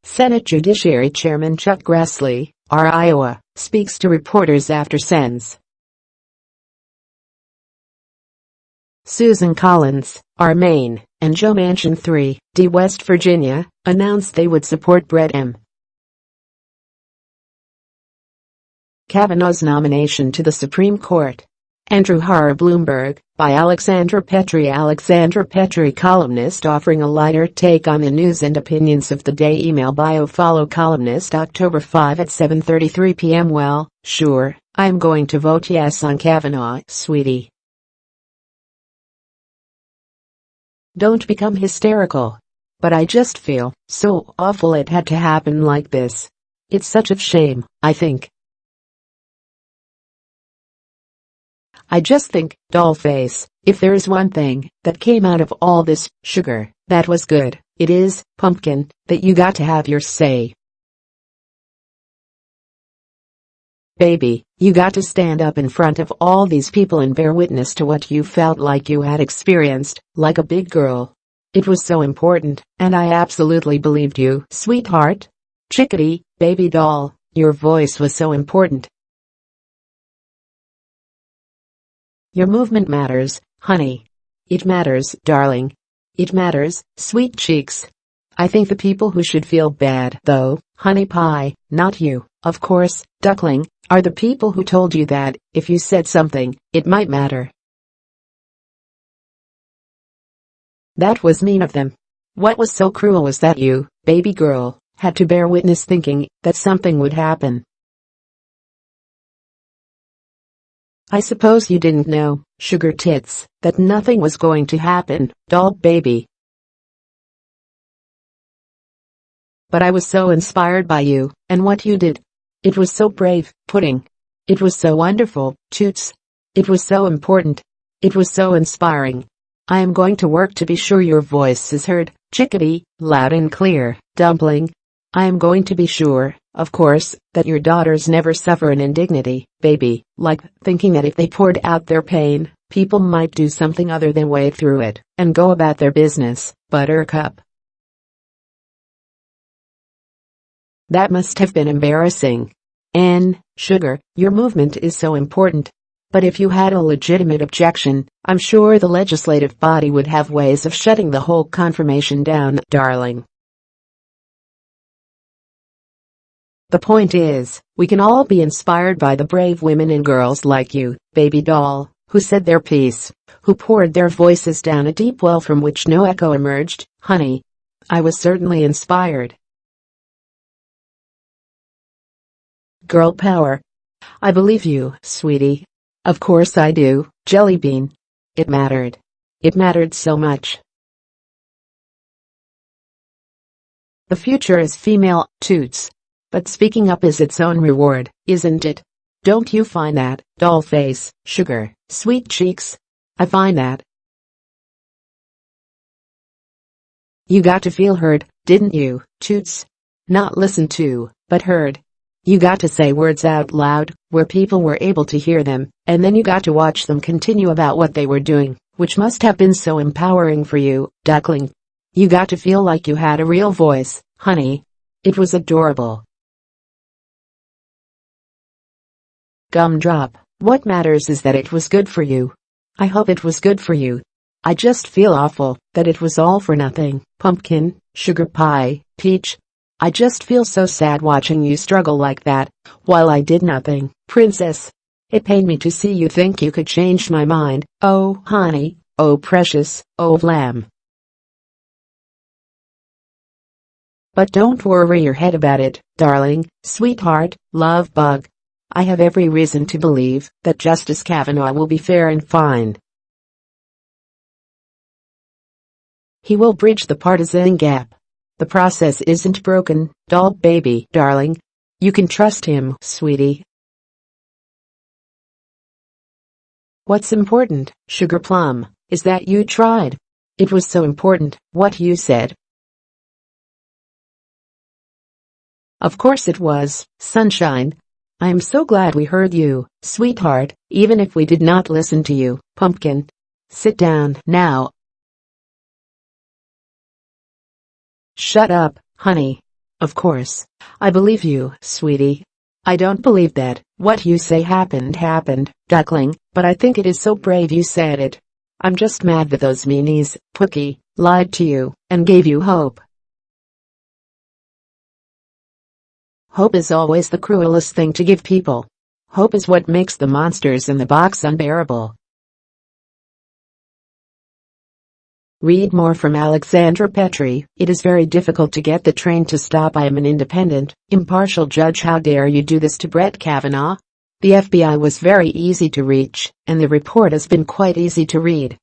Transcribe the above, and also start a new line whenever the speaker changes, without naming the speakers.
Senate Judiciary Chairman Chuck Grassley, R. Iowa, speaks to reporters after Sens. Susan Collins, R. Maine, and Joe Manchin, 3D West Virginia, announced they would support Brett M. Kavanaugh's nomination to the Supreme Court. Andrew Harr Bloomberg, by Alexandra Petri. Alexandra Petri, columnist offering a lighter take on the news and opinions of the day. Email bio follow columnist October 5 at 7:33 p.m. Well, sure, I'm going to vote yes on Kavanaugh, sweetie. Don't become hysterical. But I just feel so awful it had to happen like this. It's such a shame, I think. I just think, dollface, if there is one thing that came out of all this, sugar, that was good, it is, pumpkin, that you got to have your say. Baby, you got to stand up in front of all these people and bear witness to what you felt like you had experienced, like a big girl. It was so important, and I absolutely believed you, sweetheart. Chickadee, baby doll, your voice was so important. Your movement matters, honey. It matters, darling. It matters, sweet cheeks. I think the people who should feel bad, though, honey pie, not you, of course, duckling, are the people who told you that, if you said something, it might matter. That was mean of them. What was so cruel was that you, baby girl, had to bear witness thinking that something would happen. I suppose you didn't know, sugar tits, that nothing was going to happen, doll baby. But I was so inspired by you, and what you did. It was so brave, pudding. It was so wonderful, toots. It was so important. It was so inspiring. I am going to work to be sure your voice is heard, chickadee, loud and clear, dumpling. I am going to be sure, of course, that your daughters never suffer an indignity, baby, like thinking that if they poured out their pain, people might do something other than wade through it and go about their business, buttercup. That must have been embarrassing. And, sugar, your movement is so important. But if you had a legitimate objection, I'm sure the legislative body would have ways of shutting the whole confirmation down, darling. The point is, we can all be inspired by the brave women and girls like you, baby doll, who said their piece, who poured their voices down a deep well from which no echo emerged, honey. I was certainly inspired. Girl power. I believe you, sweetie. Of course I do, Jellybean. It mattered. It mattered so much. The future is female, toots. But speaking up is its own reward, isn't it? Don't you find that, doll face, sugar, sweet cheeks? I find that. You got to feel heard, didn't you, toots? Not listened to, but heard. You got to say words out loud, where people were able to hear them, and then you got to watch them continue about what they were doing, which must have been so empowering for you, duckling. You got to feel like you had a real voice, honey. It was adorable. Gumdrop, what matters is that it was good for you. I hope it was good for you. I just feel awful that it was all for nothing, pumpkin, sugar pie, peach. I just feel so sad watching you struggle like that, while I did nothing, princess. It pained me to see you think you could change my mind, oh honey, oh precious, oh lamb. But don't worry your head about it, darling, sweetheart, love bug. I have every reason to believe that Justice Kavanaugh will be fair and fine. He will bridge the partisan gap. The process isn't broken, doll baby, darling. You can trust him, sweetie. What's important, sugar plum, is that you tried. It was so important, what you said. Of course it was, sunshine. I am so glad we heard you, sweetheart, even if we did not listen to you, pumpkin. Sit down now. Shut up, honey. Of course. I believe you, sweetie. I don't believe that what you say happened, duckling, but I think it is so brave you said it. I'm just mad that those meanies, Pookie, lied to you and gave you hope. Hope is always the cruelest thing to give people. Hope is what makes the monsters in the box unbearable. Read more from Alexandra Petrie. It is very difficult to get the train to stop. I am an independent, impartial judge. How dare you do this to Brett Kavanaugh? The FBI was very easy to reach, and the report has been quite easy to read.